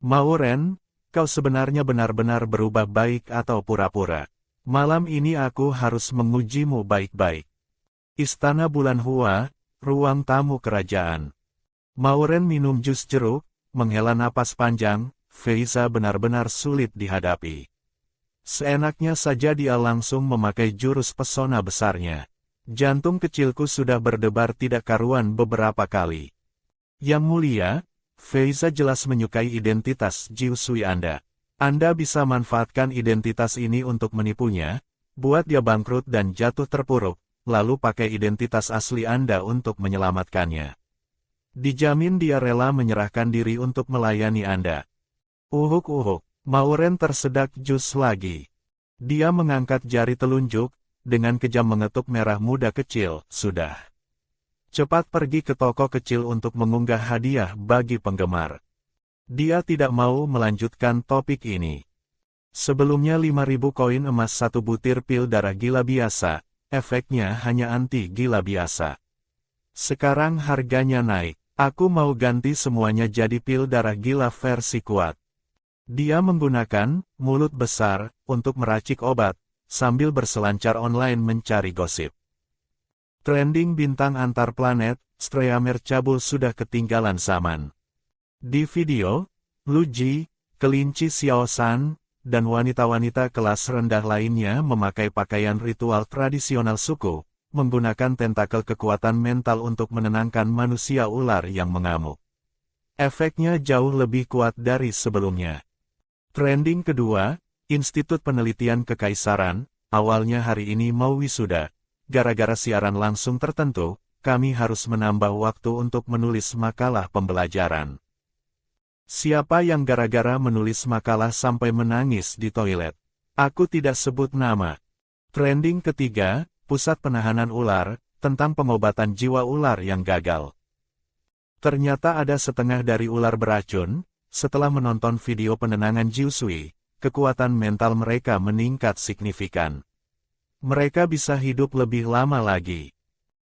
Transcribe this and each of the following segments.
Mauren, kau sebenarnya benar-benar berubah baik atau pura-pura? Malam ini aku harus mengujimu baik-baik. Istana Bulan Hua, ruang tamu kerajaan. Mauren minum jus jeruk, menghela napas panjang. Feiza benar-benar sulit dihadapi. Seenaknya saja dia langsung memakai jurus pesona besarnya. Jantung kecilku sudah berdebar tidak karuan beberapa kali. Yang mulia, Feiza jelas menyukai identitas Jiu Sui Anda. Anda bisa manfaatkan identitas ini untuk menipunya, buat dia bangkrut dan jatuh terpuruk, lalu pakai identitas asli Anda untuk menyelamatkannya. Dijamin dia rela menyerahkan diri untuk melayani Anda. Uhuk-uhuk, Mauren tersedak jus lagi. Dia mengangkat jari telunjuk, dengan kejam mengetuk merah muda kecil, sudah. Cepat pergi ke toko kecil untuk mengunggah hadiah bagi penggemar. Dia tidak mau melanjutkan topik ini. Sebelumnya 5.000 koin emas satu butir pil darah gila biasa, efeknya hanya anti gila biasa. Sekarang harganya naik, aku mau ganti semuanya jadi pil darah gila versi kuat. Dia menggunakan mulut besar untuk meracik obat, sambil berselancar online mencari gosip. Trending bintang antar planet, Streamer cabul sudah ketinggalan zaman. Di video, Lu Ji, kelinci Xiaoshan, dan wanita-wanita kelas rendah lainnya memakai pakaian ritual tradisional suku, menggunakan tentakel kekuatan mental untuk menenangkan manusia ular yang mengamuk. Efeknya jauh lebih kuat dari sebelumnya. Trending kedua, Institut Penelitian Kekaisaran, awalnya hari ini mau wisuda. Gara-gara siaran langsung tertentu, kami harus menambah waktu untuk menulis makalah pembelajaran. Siapa yang gara-gara menulis makalah sampai menangis di toilet? Aku tidak sebut nama. Trending ketiga, Pusat Penahanan Ular, tentang pengobatan jiwa ular yang gagal. Ternyata ada setengah dari ular beracun. Setelah menonton video penenangan Jiu Sui, kekuatan mental mereka meningkat signifikan. Mereka bisa hidup lebih lama lagi.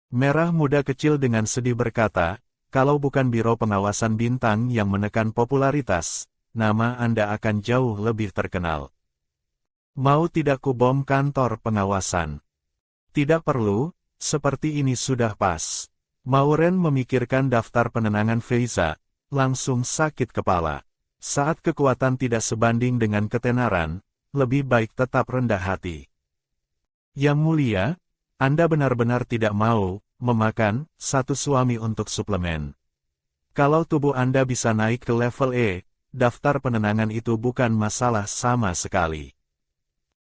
Merah muda kecil dengan sedih berkata, kalau bukan Biro Pengawasan Bintang yang menekan popularitas, nama Anda akan jauh lebih terkenal. Mau tidak kubom kantor pengawasan? Tidak perlu, seperti ini sudah pas. Mauren memikirkan daftar penenangan Feiza. Langsung sakit kepala. Saat kekuatan tidak sebanding dengan ketenaran, lebih baik tetap rendah hati. Yang mulia, Anda benar-benar tidak mau memakan satu suami untuk suplemen. Kalau tubuh Anda bisa naik ke level E, daftar penenangan itu bukan masalah sama sekali.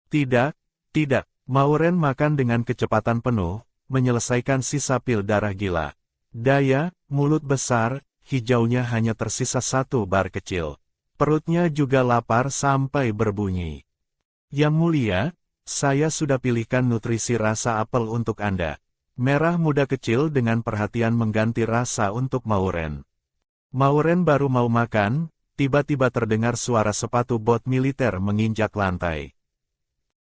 Tidak, tidak. Mauren makan dengan kecepatan penuh, menyelesaikan sisa pil darah gila. Daya, mulut besar, hijaunya hanya tersisa satu bar kecil. Perutnya juga lapar sampai berbunyi. Yang mulia, saya sudah pilihkan nutrisi rasa apel untuk Anda. Merah muda kecil dengan perhatian mengganti rasa untuk Mauren. Mauren baru mau makan, tiba-tiba terdengar suara sepatu bot militer menginjak lantai.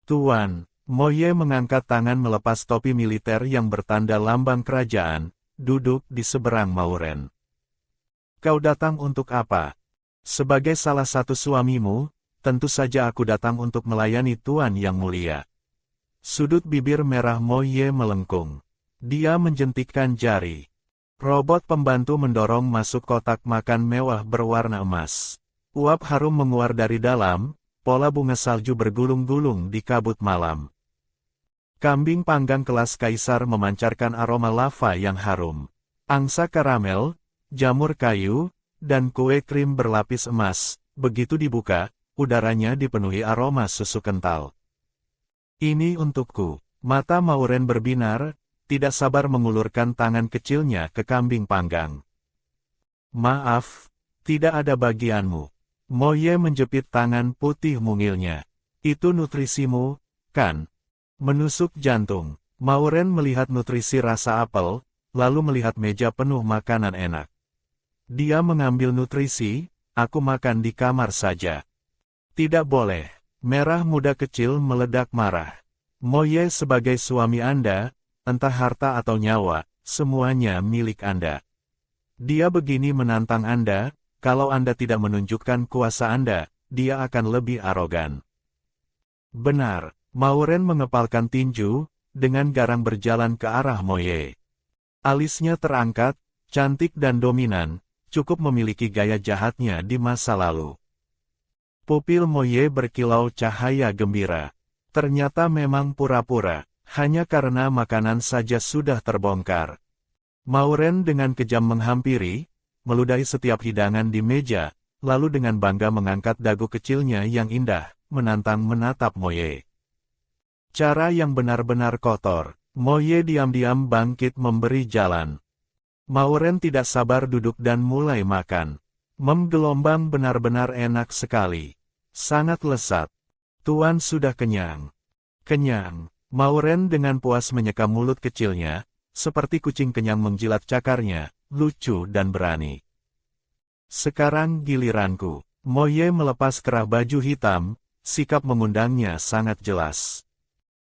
Tuan, Moye mengangkat tangan melepas topi militer yang bertanda lambang kerajaan, duduk di seberang Mauren. Kau datang untuk apa? Sebagai salah satu suamimu, tentu saja aku datang untuk melayani Tuan yang mulia. Sudut bibir merah Moye melengkung. Dia menjentikkan jari. Robot pembantu mendorong masuk kotak makan mewah berwarna emas. Uap harum menguar dari dalam, pola bunga salju bergulung-gulung di kabut malam. Kambing panggang kelas kaisar memancarkan aroma lava yang harum. Angsa karamel, jamur kayu, dan kue krim berlapis emas, begitu dibuka, udaranya dipenuhi aroma susu kental. Ini untukku. Mata Mauren berbinar, tidak sabar mengulurkan tangan kecilnya ke kambing panggang. Maaf, tidak ada bagianmu. Moye menjepit tangan putih mungilnya. Itu nutrisimu, kan? Menusuk jantung. Mauren melihat nutrisi rasa apel, lalu melihat meja penuh makanan enak. Dia mengambil nutrisi, aku makan di kamar saja. Tidak boleh. Merah muda kecil meledak marah. Moye sebagai suami Anda, entah harta atau nyawa, semuanya milik Anda. Dia begini menantang Anda, kalau Anda tidak menunjukkan kuasa Anda, dia akan lebih arogan. Benar, Mauren mengepalkan tinju, dengan garang berjalan ke arah Moye. Alisnya terangkat, cantik dan dominan, cukup memiliki gaya jahatnya di masa lalu. Pupil Moye berkilau cahaya gembira. Ternyata memang pura-pura, hanya karena makanan saja sudah terbongkar. Mauren dengan kejam menghampiri, meludahi setiap hidangan di meja, lalu dengan bangga mengangkat dagu kecilnya yang indah, menantang menatap Moye. Cara yang benar-benar kotor. Moye diam-diam bangkit memberi jalan. Mauren tidak sabar duduk dan mulai makan. Gelombang benar-benar enak sekali. Sangat lesat. Tuan sudah kenyang. Kenyang. Mauren dengan puas menyeka mulut kecilnya, seperti kucing kenyang menjilat cakarnya, lucu dan berani. Sekarang giliranku. Moye melepas kerah baju hitam, sikap mengundangnya sangat jelas.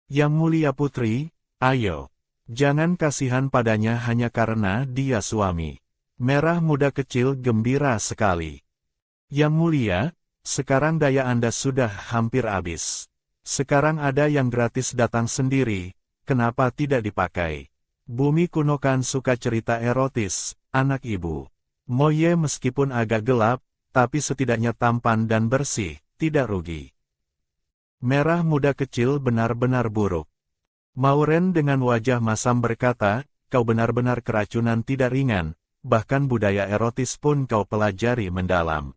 Yang mulia putri, ayo. Jangan kasihan padanya hanya karena dia suami. Merah muda kecil gembira sekali. Yang mulia, sekarang daya Anda sudah hampir habis. Sekarang ada yang gratis datang sendiri, kenapa tidak dipakai? Bumi kuno kan suka cerita erotis, anak ibu. Moye meskipun agak gelap, tapi setidaknya tampan dan bersih, tidak rugi. Merah muda kecil benar-benar buruk. Mauren dengan wajah masam berkata, kau benar-benar keracunan tidak ringan, bahkan budaya erotis pun kau pelajari mendalam.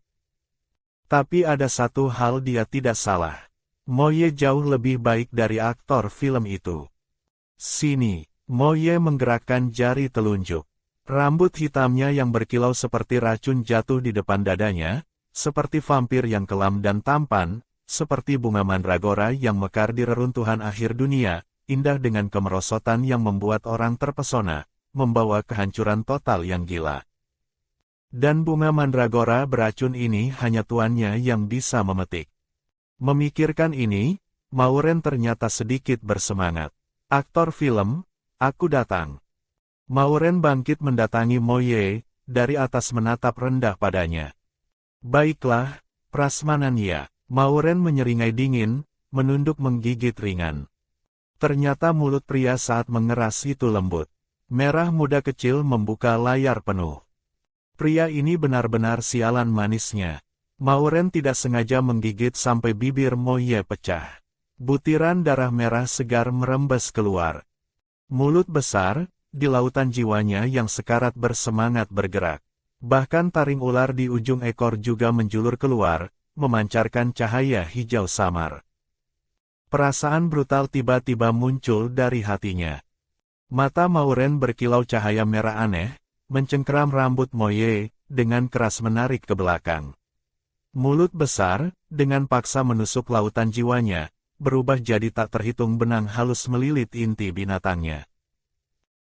Tapi ada satu hal dia tidak salah. Moye jauh lebih baik dari aktor film itu. Sini. Moye menggerakkan jari telunjuk. Rambut hitamnya yang berkilau seperti racun jatuh di depan dadanya, seperti vampir yang kelam dan tampan, seperti bunga mandragora yang mekar di reruntuhan akhir dunia, indah dengan kemerosotan yang membuat orang terpesona, membawa kehancuran total yang gila. Dan bunga mandragora beracun ini hanya tuannya yang bisa memetik. Memikirkan ini, Mauren ternyata sedikit bersemangat. Aktor film, aku datang. Mauren bangkit mendatangi Moye, dari atas menatap rendah padanya. Baiklah, prasmanan ya. Mauren menyeringai dingin, menunduk menggigit ringan. Ternyata mulut pria saat mengeras itu lembut. Merah muda kecil membuka layar penuh. Pria ini benar-benar sialan manisnya. Mauren tidak sengaja menggigit sampai bibir Moye pecah. Butiran darah merah segar merembes keluar. Mulut besar, di lautan jiwanya yang sekarat bersemangat bergerak. Bahkan taring ular di ujung ekor juga menjulur keluar, memancarkan cahaya hijau samar. Perasaan brutal tiba-tiba muncul dari hatinya. Mata Mauren berkilau cahaya merah aneh, mencengkeram rambut Moye, dengan keras menarik ke belakang. Mulut besar, dengan paksa menusuk lautan jiwanya, berubah jadi tak terhitung benang halus melilit inti binatangnya.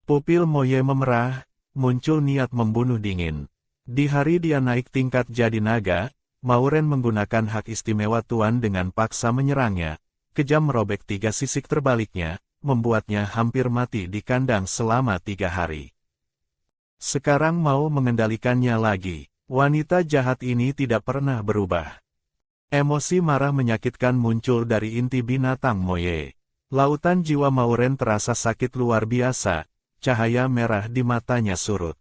Pupil Moye memerah, muncul niat membunuh dingin. Di hari dia naik tingkat jadi naga, Mauren menggunakan hak istimewa tuan dengan paksa menyerangnya, kejam merobek 3 sisik terbaliknya, membuatnya hampir mati di kandang selama 3 hari. Sekarang mau mengendalikannya lagi. Wanita jahat ini tidak pernah berubah. Emosi marah menyakitkan muncul dari inti binatang Moye. Lautan jiwa Mauren terasa sakit luar biasa, cahaya merah di matanya surut.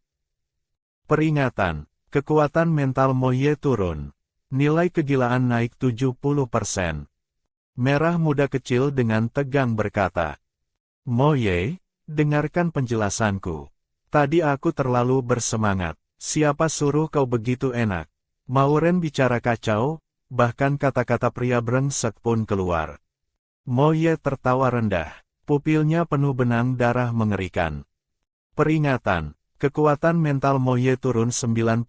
Peringatan, kekuatan mental Moye turun. Nilai kegilaan naik 70%. Merah muda kecil dengan tegang berkata, Moye, dengarkan penjelasanku. Tadi aku terlalu bersemangat. Siapa suruh kau begitu enak? Mauren bicara kacau, bahkan kata-kata pria brengsek pun keluar. Moye tertawa rendah. Pupilnya penuh benang darah mengerikan. Peringatan, kekuatan mental Moye turun 99%.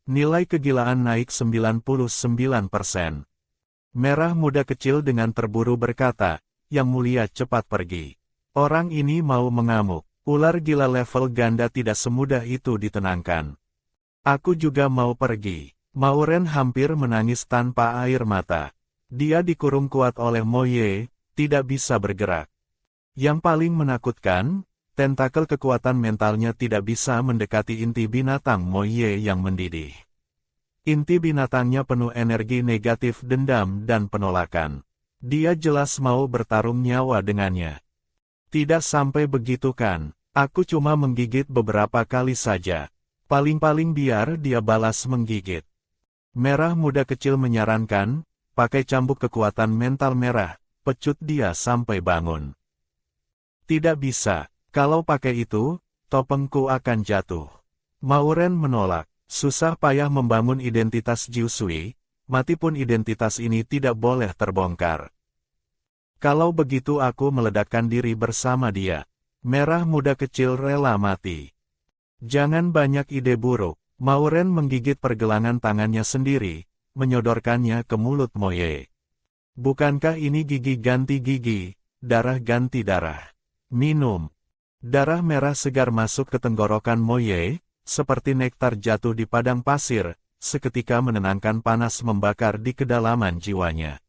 Nilai kegilaan naik 99%. Merah muda kecil dengan terburu berkata, Yang mulia cepat pergi. Orang ini mau mengamuk. Ular gila level ganda tidak semudah itu ditenangkan. Aku juga mau pergi. Mauren hampir menangis tanpa air mata. Dia dikurung kuat oleh Moye, tidak bisa bergerak. Yang paling menakutkan, tentakel kekuatan mentalnya tidak bisa mendekati inti binatang Moye yang mendidih. Inti binatangnya penuh energi negatif, dendam, dan penolakan. Dia jelas mau bertarung nyawa dengannya. Tidak sampai begitu kan, aku cuma menggigit beberapa kali saja. Paling-paling biar dia balas menggigit. Merah muda kecil menyarankan, pakai cambuk kekuatan mental merah, pecut dia sampai bangun. Tidak bisa, kalau pakai itu, topengku akan jatuh. Mauren menolak, susah payah membangun identitas Jiu Sui, mati pun identitas ini tidak boleh terbongkar. Kalau begitu aku meledakkan diri bersama dia. Merah muda kecil rela mati. Jangan banyak ide buruk. Mauren menggigit pergelangan tangannya sendiri, menyodorkannya ke mulut Moye. Bukankah ini gigi ganti gigi, darah ganti darah? Minum. Darah merah segar masuk ke tenggorokan Moye, seperti nektar jatuh di padang pasir, seketika menenangkan panas membakar di kedalaman jiwanya.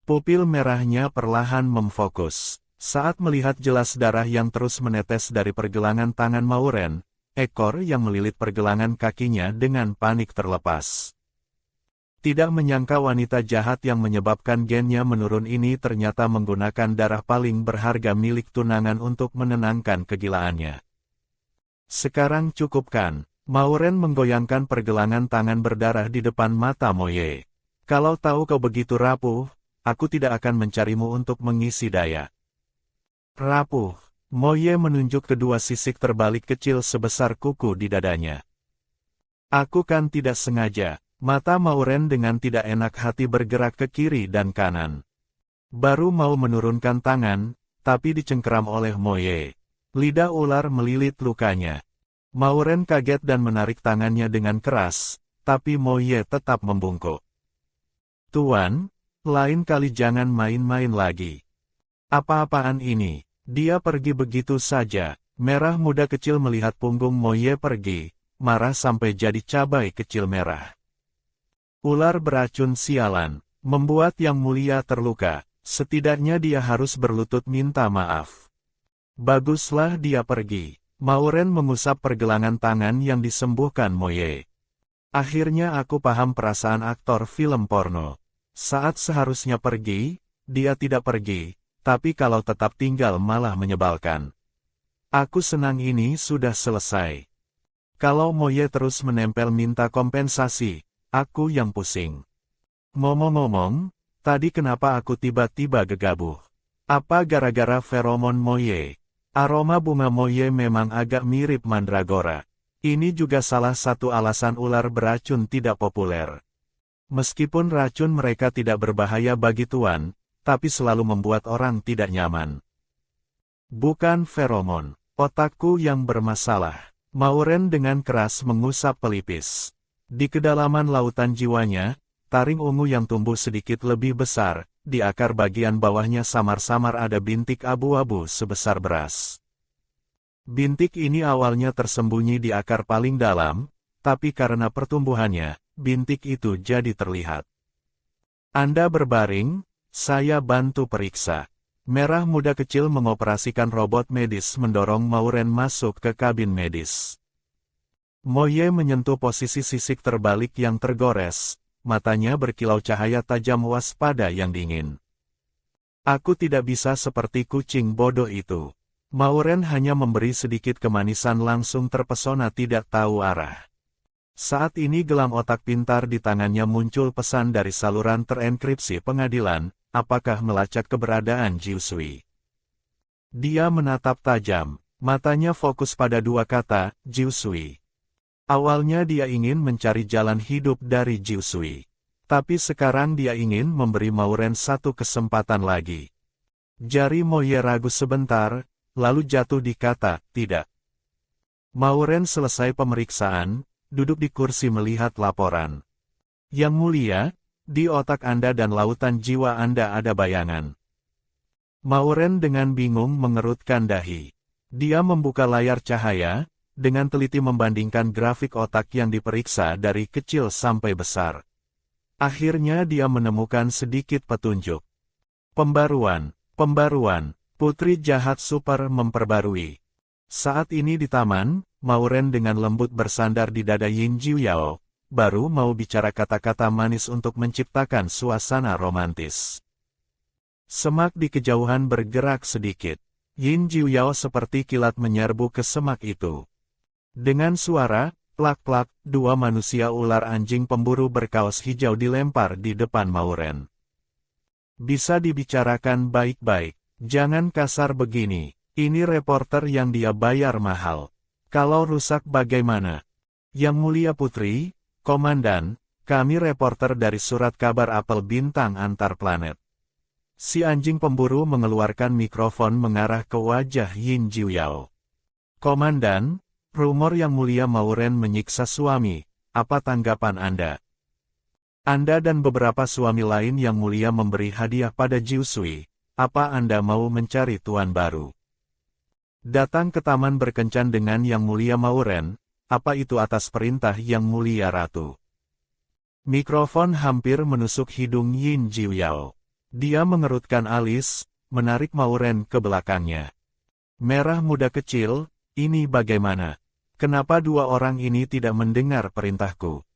Pupil merahnya perlahan memfokus. Saat melihat jelas darah yang terus menetes dari pergelangan tangan Mauren, ekor yang melilit pergelangan kakinya dengan panik terlepas. Tidak menyangka wanita jahat yang menyebabkan gennya menurun ini ternyata menggunakan darah paling berharga milik tunangan untuk menenangkan kegilaannya. Sekarang cukupkan, Mauren menggoyangkan pergelangan tangan berdarah di depan mata Moye. Kalau tahu kau begitu rapuh, aku tidak akan mencarimu untuk mengisi daya. Rapuh. Moye menunjuk kedua sisik terbalik kecil sebesar kuku di dadanya. Aku kan tidak sengaja. Mata Mauren dengan tidak enak hati bergerak ke kiri dan kanan. Baru mau menurunkan tangan, tapi dicengkeram oleh Moye. Lidah ular melilit lukanya. Mauren kaget dan menarik tangannya dengan keras, tapi Moye tetap membungkuk. Tuan, lain kali jangan main-main lagi. Apa-apaan ini? Dia pergi begitu saja. Merah muda kecil melihat punggung Moye pergi, marah sampai jadi cabai kecil merah. Ular beracun sialan, membuat yang mulia terluka, setidaknya dia harus berlutut minta maaf. Baguslah dia pergi. Mauren mengusap pergelangan tangan yang disembuhkan Moye. Akhirnya aku paham perasaan aktor film porno. Saat seharusnya pergi, dia tidak pergi. Tapi kalau tetap tinggal malah menyebalkan. Aku senang ini sudah selesai. Kalau Moye terus menempel minta kompensasi, aku yang pusing. Ngomong-ngomong, tadi kenapa aku tiba-tiba gegabah? Apa gara-gara feromon Moye? Aroma bunga Moye memang agak mirip mandragora. Ini juga salah satu alasan ular beracun tidak populer. Meskipun racun mereka tidak berbahaya bagi tuan, tapi selalu membuat orang tidak nyaman. Bukan feromon, otakku yang bermasalah. Mauren dengan keras mengusap pelipis. Di kedalaman lautan jiwanya, taring ungu yang tumbuh sedikit lebih besar, di akar bagian bawahnya samar-samar ada bintik abu-abu sebesar beras. Bintik ini awalnya tersembunyi di akar paling dalam, tapi karena pertumbuhannya, bintik itu jadi terlihat. Anda berbaring, saya bantu periksa. Merah muda kecil mengoperasikan robot medis mendorong Mauren masuk ke kabin medis. Moye menyentuh posisi sisik terbalik yang tergores, matanya berkilau cahaya tajam waspada yang dingin. Aku tidak bisa seperti kucing bodoh itu. Mauren hanya memberi sedikit kemanisan langsung terpesona tidak tahu arah. Saat ini gelang otak pintar di tangannya muncul pesan dari saluran terenkripsi pengadilan, apakah melacak keberadaan Jiu Sui. Dia menatap tajam, matanya fokus pada dua kata, Jiu Sui. Awalnya dia ingin mencari jalan hidup dari Jiu Sui. Tapi sekarang dia ingin memberi Mauren satu kesempatan lagi. Jari Moye ragu sebentar, lalu jatuh di kata, tidak. Mauren selesai pemeriksaan, duduk di kursi melihat laporan. Yang mulia, di otak Anda dan lautan jiwa Anda ada bayangan. Mauren dengan bingung mengerutkan dahi. Dia membuka layar cahaya, dengan teliti membandingkan grafik otak yang diperiksa dari kecil sampai besar. Akhirnya dia menemukan sedikit petunjuk. Pembaruan, Putri jahat super memperbarui. Saat ini di taman, Mauren dengan lembut bersandar di dada Yin Jiuyao, baru mau bicara kata-kata manis untuk menciptakan suasana romantis. Semak di kejauhan bergerak sedikit. Yin Jiuyao seperti kilat menyerbu ke semak itu. Dengan suara, plak-plak, dua manusia ular anjing pemburu berkaos hijau dilempar di depan Mauren. Bisa dibicarakan baik-baik. Jangan kasar begini, ini reporter yang dia bayar mahal. Kalau rusak bagaimana? Yang Mulia Putri, Komandan, kami reporter dari surat kabar apel bintang antar planet. Si anjing pemburu mengeluarkan mikrofon mengarah ke wajah Yin Jiuyao. Komandan, rumor Yang Mulia Mauren menyiksa suami, apa tanggapan Anda? Anda dan beberapa suami lain Yang Mulia memberi hadiah pada Jiusui. Apa Anda mau mencari tuan baru? Datang ke taman berkencan dengan Yang Mulia Mauren, apa itu atas perintah Yang Mulia Ratu? Mikrofon hampir menusuk hidung Yin Jiuyao. Dia mengerutkan alis, menarik Mauren ke belakangnya. Merah muda kecil, ini bagaimana? Kenapa dua orang ini tidak mendengar perintahku?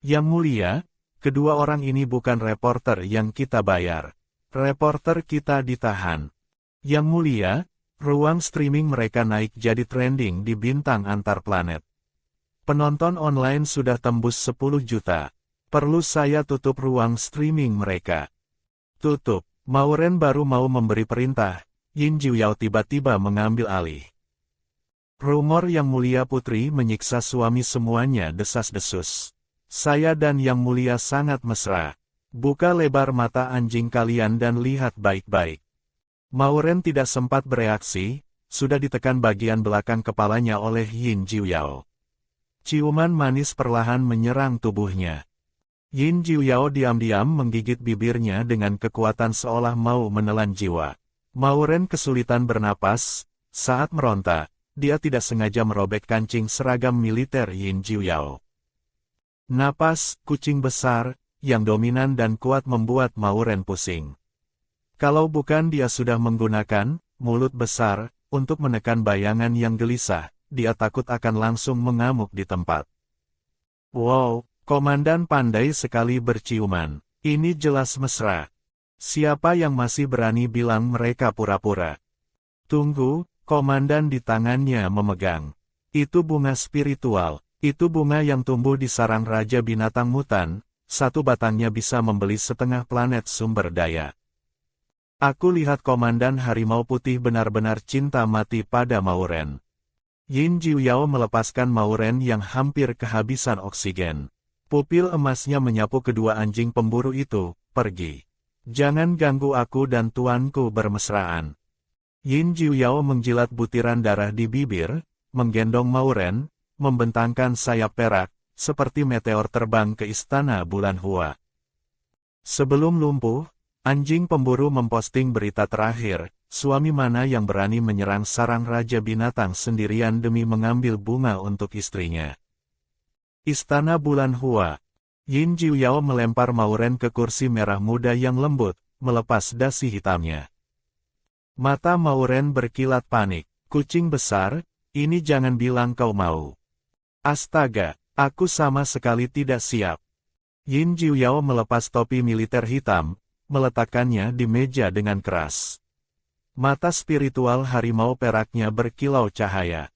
Yang Mulia, kedua orang ini bukan reporter yang kita bayar. Reporter kita ditahan. Yang Mulia, ruang streaming mereka naik jadi trending di bintang antar planet. Penonton online sudah tembus 10 juta. Perlu saya tutup ruang streaming mereka. Tutup. Mauren baru mau memberi perintah, Yin Jiuyao tiba-tiba mengambil alih. Rumor Yang Mulia Putri menyiksa suami semuanya desas-desus. Saya dan Yang Mulia sangat mesra. Buka lebar mata anjing kalian dan lihat baik-baik. Mauren tidak sempat bereaksi, sudah ditekan bagian belakang kepalanya oleh Yin Jiuyao. Ciuman manis perlahan menyerang tubuhnya. Yin Jiuyao diam-diam menggigit bibirnya dengan kekuatan seolah mau menelan jiwa. Mauren kesulitan bernapas, saat meronta, dia tidak sengaja merobek kancing seragam militer Yin Jiuyao. Napas, kucing besar, yang dominan dan kuat membuat Mauren pusing. Kalau bukan dia sudah menggunakan mulut besar untuk menekan bayangan yang gelisah, dia takut akan langsung mengamuk di tempat. Wow, komandan pandai sekali berciuman. Ini jelas mesra. Siapa yang masih berani bilang mereka pura-pura? Tunggu, komandan di tangannya memegang. Itu bunga spiritual, itu bunga yang tumbuh di sarang Raja Binatang Mutan. Satu batangnya bisa membeli setengah planet sumber daya. Aku lihat Komandan Harimau Putih benar-benar cinta mati pada Mauren. Yin Jiuyao melepaskan Mauren yang hampir kehabisan oksigen. Pupil emasnya menyapu kedua anjing pemburu itu, pergi. Jangan ganggu aku dan tuanku bermesraan. Yin Jiuyao menjilat butiran darah di bibir, menggendong Mauren, membentangkan sayap perak, seperti meteor terbang ke istana bulan Hua. Sebelum lumpuh, anjing pemburu memposting berita terakhir, suami mana yang berani menyerang sarang Raja Binatang sendirian demi mengambil bunga untuk istrinya. Istana bulan Hua. Yin Jiuyao melempar Mauren ke kursi merah muda yang lembut, melepas dasi hitamnya. Mata Mauren berkilat panik. Kucing besar, ini jangan bilang kau mau. Astaga! Aku sama sekali tidak siap. Yin Jiuyao melepas topi militer hitam, meletakkannya di meja dengan keras. Mata spiritual harimau peraknya berkilau cahaya.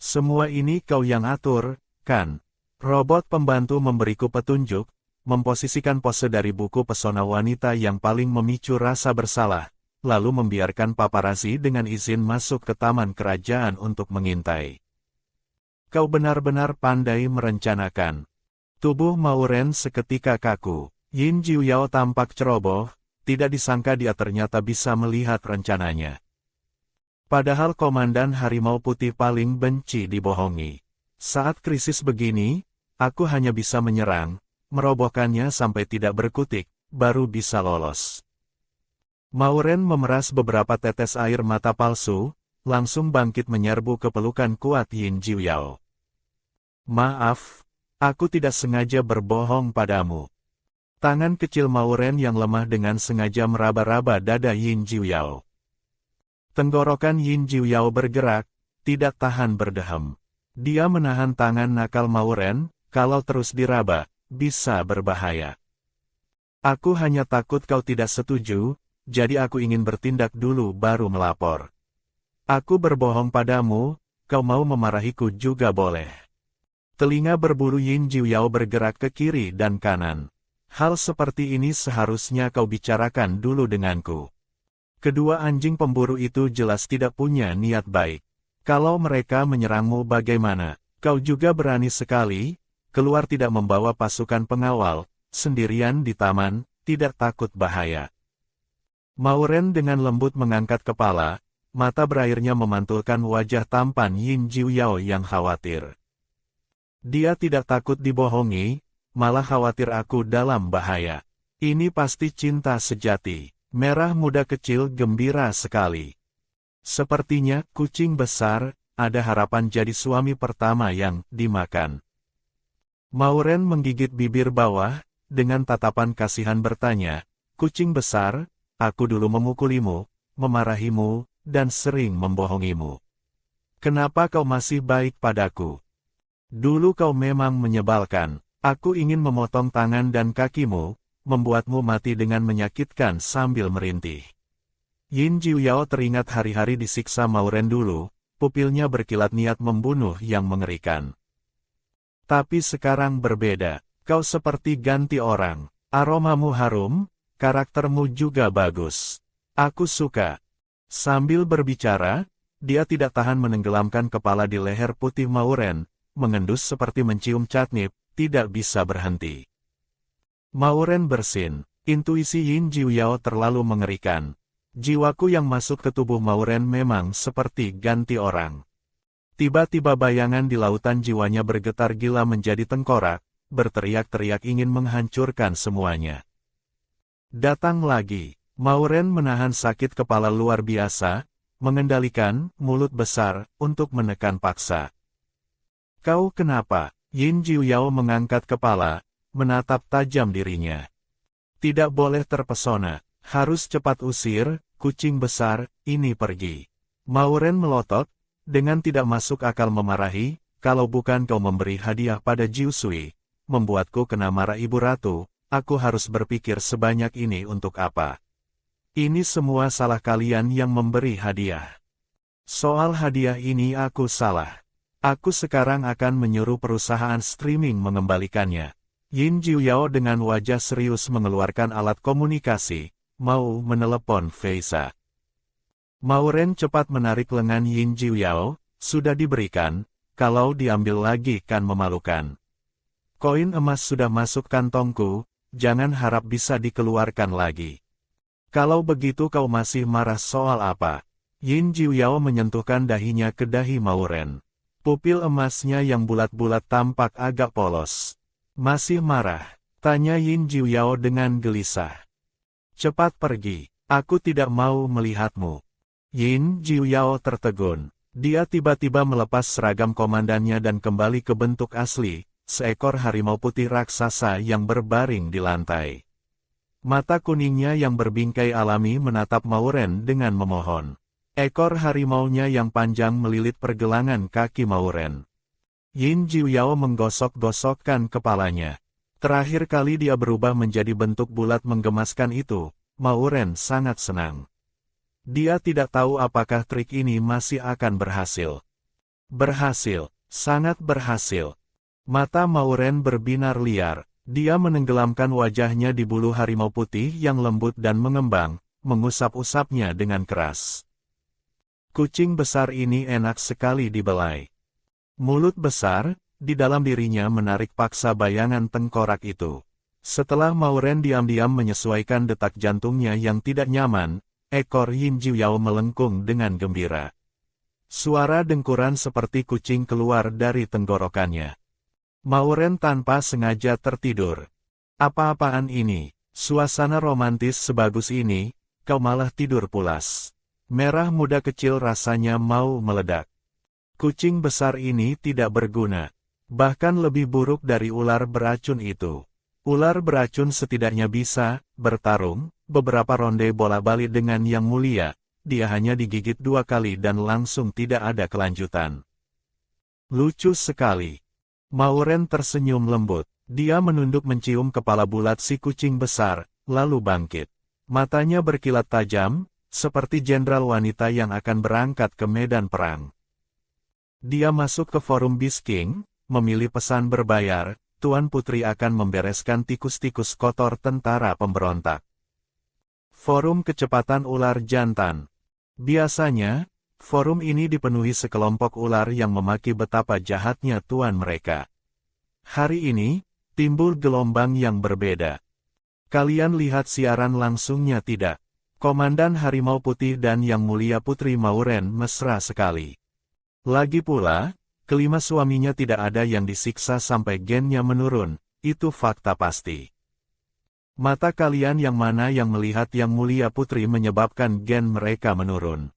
Semua ini kau yang atur, kan? Robot pembantu memberiku petunjuk, memposisikan pose dari buku pesona wanita yang paling memicu rasa bersalah, lalu membiarkan paparazi dengan izin masuk ke taman kerajaan untuk mengintai. Kau benar-benar pandai merencanakan. Tubuh Mauren seketika kaku. Yin Jiuyao tampak ceroboh, tidak disangka dia ternyata bisa melihat rencananya. Padahal Komandan Harimau Putih paling benci dibohongi. Saat krisis begini, aku hanya bisa menyerang, merobohkannya sampai tidak berkutik, baru bisa lolos. Mauren memeras beberapa tetes air mata palsu, langsung bangkit menyerbu ke pelukan kuat Yin Jiuyao. Maaf, aku tidak sengaja berbohong padamu. Tangan kecil Mauren yang lemah dengan sengaja meraba-raba dada Yin Jiuyao. Tenggorokan Yin Jiuyao bergerak, tidak tahan berdehem. Dia menahan tangan nakal Mauren, kalau terus diraba, bisa berbahaya. Aku hanya takut kau tidak setuju, jadi aku ingin bertindak dulu baru melapor. Aku berbohong padamu, kau mau memarahiku juga boleh. Telinga berbulu Yin Jiuyao bergerak ke kiri dan kanan. Hal seperti ini seharusnya kau bicarakan dulu denganku. Kedua anjing pemburu itu jelas tidak punya niat baik. Kalau mereka menyerangmu bagaimana? Kau juga berani sekali, keluar tidak membawa pasukan pengawal, sendirian di taman, tidak takut bahaya. Mauren dengan lembut mengangkat kepala, mata berairnya memantulkan wajah tampan Yin Jiuyao yang khawatir. Dia tidak takut dibohongi, malah khawatir aku dalam bahaya. Ini pasti cinta sejati. Merah muda kecil gembira sekali. Sepertinya kucing besar, ada harapan jadi suami pertama yang dimakan. Mauren menggigit bibir bawah, dengan tatapan kasihan bertanya, kucing besar, aku dulu memukulimu, memarahimu, dan sering membohongimu. Kenapa kau masih baik padaku? Dulu kau memang menyebalkan, aku ingin memotong tangan dan kakimu, membuatmu mati dengan menyakitkan sambil merintih. Yin Jiuyao teringat hari-hari disiksa Mauren dulu, pupilnya berkilat niat membunuh yang mengerikan. Tapi sekarang berbeda, kau seperti ganti orang, aromamu harum, karaktermu juga bagus. Aku suka. Sambil berbicara, dia tidak tahan menenggelamkan kepala di leher putih Mauren, mengendus seperti mencium catnip, tidak bisa berhenti. Mauren bersin, intuisi Yin Jiuyao terlalu mengerikan. Jiwaku yang masuk ke tubuh Mauren memang seperti ganti orang. Tiba-tiba bayangan di lautan jiwanya bergetar gila menjadi tengkorak, berteriak-teriak ingin menghancurkan semuanya. Datang lagi, Mauren menahan sakit kepala luar biasa, mengendalikan mulut besar untuk menekan paksa. Kau kenapa? Yin Jiuyao mengangkat kepala, menatap tajam dirinya. Tidak boleh terpesona, harus cepat usir, kucing besar, ini pergi. Mauren melotot, dengan tidak masuk akal memarahi, kalau bukan kau memberi hadiah pada Jiu Sui, membuatku kena marah ibu ratu, aku harus berpikir sebanyak ini untuk apa? Ini semua salah kalian yang memberi hadiah. Soal hadiah ini aku salah. Aku sekarang akan menyuruh perusahaan streaming mengembalikannya. Yin Jiuyao dengan wajah serius mengeluarkan alat komunikasi, mau menelepon Feisa. Mauren cepat menarik lengan Yin Jiuyao, sudah diberikan, kalau diambil lagi kan memalukan. Koin emas sudah masuk kantongku, jangan harap bisa dikeluarkan lagi. Kalau begitu kau masih marah soal apa? Yin Jiuyao menyentuhkan dahinya ke dahi Mauren. Pupil emasnya yang bulat-bulat tampak agak polos. Masih marah? Tanya Yin Jiuyao dengan gelisah. Cepat pergi, aku tidak mau melihatmu. Yin Jiuyao tertegun. Dia tiba-tiba melepas seragam komandannya dan kembali ke bentuk asli, seekor harimau putih raksasa yang berbaring di lantai. Mata kuningnya yang berbingkai alami menatap Mauren dengan memohon. Ekor harimaunya yang panjang melilit pergelangan kaki Mauren. Yin Jiuyao menggosok-gosokkan kepalanya. Terakhir kali dia berubah menjadi bentuk bulat menggemaskan itu, Mauren sangat senang. Dia tidak tahu apakah trik ini masih akan berhasil. Berhasil, sangat berhasil. Mata Mauren berbinar liar, dia menenggelamkan wajahnya di bulu harimau putih yang lembut dan mengembang, mengusap-usapnya dengan keras. Kucing besar ini enak sekali dibelai. Mulut besar, di dalam dirinya menarik paksa bayangan tengkorak itu. Setelah Mauren diam-diam menyesuaikan detak jantungnya yang tidak nyaman, ekor Yin Jiuyao melengkung dengan gembira. Suara dengkuran seperti kucing keluar dari tenggorokannya. Mauren tanpa sengaja tertidur. Apa-apaan ini? Suasana romantis sebagus ini, kau malah tidur pulas. Merah muda kecil rasanya mau meledak. Kucing besar ini tidak berguna. Bahkan lebih buruk dari ular beracun itu. Ular beracun setidaknya bisa bertarung, beberapa ronde bola balik dengan yang mulia, dia hanya digigit 2 kali dan langsung tidak ada kelanjutan. Lucu sekali. Mauren tersenyum lembut. Dia menunduk mencium kepala bulat si kucing besar, lalu bangkit. Matanya berkilat tajam, seperti jenderal wanita yang akan berangkat ke medan perang. Dia masuk ke forum Beast King, memilih pesan berbayar, Tuan Putri akan membereskan tikus-tikus kotor tentara pemberontak. Forum kecepatan ular jantan. Biasanya, forum ini dipenuhi sekelompok ular yang memaki betapa jahatnya tuan mereka. Hari ini, timbul gelombang yang berbeda. Kalian lihat siaran langsungnya tidak? Komandan Harimau Putih dan Yang Mulia Putri Mauren mesra sekali. Lagi pula, kelima suaminya tidak ada yang disiksa sampai gennya menurun, itu fakta pasti. Mata kalian yang mana yang melihat Yang Mulia Putri menyebabkan gen mereka menurun?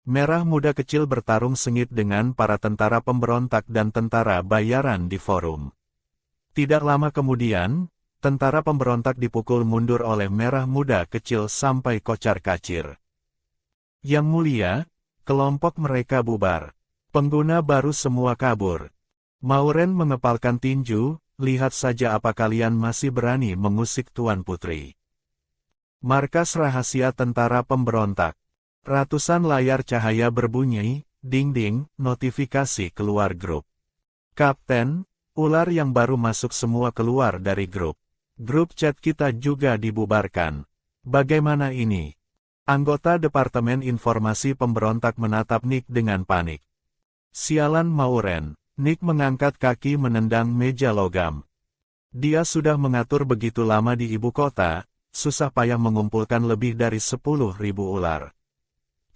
Merah Muda kecil bertarung sengit dengan para tentara pemberontak dan tentara bayaran di forum. Tidak lama kemudian, tentara pemberontak dipukul mundur oleh Merah Muda kecil sampai kocar-kacir. Yang Mulia, kelompok mereka bubar. Pengguna baru semua kabur. Mauren mengepalkan tinju, lihat saja apa kalian masih berani mengusik Tuan Putri. Markas rahasia tentara pemberontak. Ratusan layar cahaya berbunyi, ding-ding, notifikasi keluar grup. Kapten, ular yang baru masuk semua keluar dari grup. Grup chat kita juga dibubarkan. Bagaimana ini? Anggota Departemen Informasi Pemberontak menatap Nick dengan panik. Sialan Mauren. Nick mengangkat kaki menendang meja logam. Dia sudah mengatur begitu lama di ibu kota, susah payah mengumpulkan lebih dari 10.000 ular.